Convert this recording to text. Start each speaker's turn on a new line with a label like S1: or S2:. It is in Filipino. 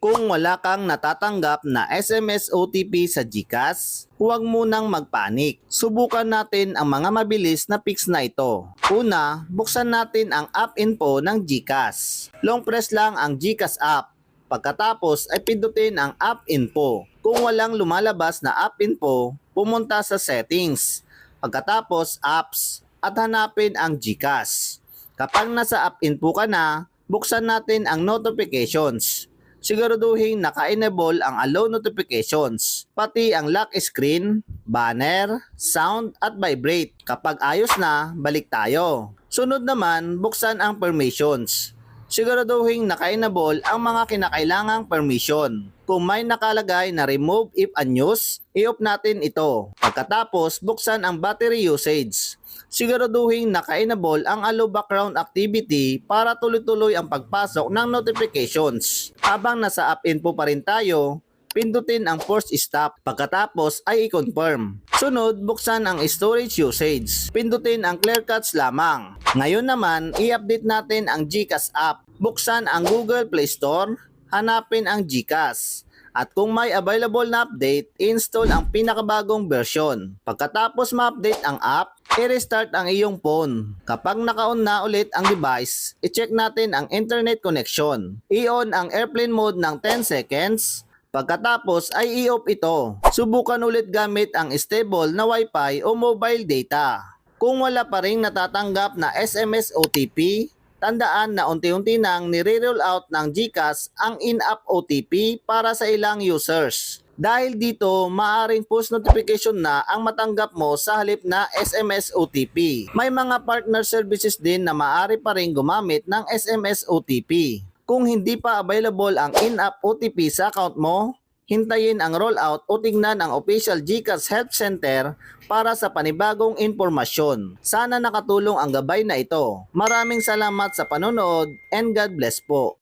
S1: Kung wala kang natatanggap na SMS OTP sa GCash, huwag munang magpanik. Subukan natin ang mga mabilis na fix na ito. Una, buksan natin ang app info ng GCash. Long press lang ang GCash app. Pagkatapos ay pindutin ang app info. Kung walang lumalabas na app info, pumunta sa settings. Pagkatapos apps at hanapin ang GCash. Kapag nasa app info ka na, buksan natin ang notifications. Siguraduhin naka-enable ang allow notifications, pati ang lock screen, banner, sound at vibrate. Kapag ayos na, balik tayo. Sunod naman, buksan ang permissions. Siguraduhin naka-enable ang mga kinakailangang permission. Kung may nakalagay na remove if unused, i-off natin ito. Pagkatapos, buksan ang battery usage. Siguraduhin naka-enable ang allow background activity para tuloy-tuloy ang pagpasok ng notifications. Habang nasa app info pa rin tayo, pindutin ang force stop. Pagkatapos ay i-confirm. Sunod, buksan ang storage usage. Pindutin ang clear cache lamang. Ngayon naman, i-update natin ang GCash app. Buksan ang Google Play Store, hanapin ang GCash. At kung may available na update, install ang pinakabagong version. Pagkatapos ma-update ang app, i-restart ang iyong phone. Kapag naka-on na ulit ang device, i-check natin ang internet connection. I-on ang airplane mode ng 10 seconds. Pagkatapos ay i-off ito. Subukan ulit gamit ang stable na Wi-Fi o mobile data. Kung wala pa ring natatanggap na SMS OTP, tandaan na unti-unti nang nire-roll out ng GCash ang in-app OTP para sa ilang users. Dahil dito, maaaring push notification na ang matanggap mo sa halip na SMS OTP. May mga partner services din na maaari pa rin gumamit ng SMS OTP. Kung hindi pa available ang in-app OTP sa account mo, hintayin ang rollout o tingnan ang official GCash Help Center para sa panibagong impormasyon. Sana nakatulong ang gabay na ito. Maraming salamat sa panonood and God bless po.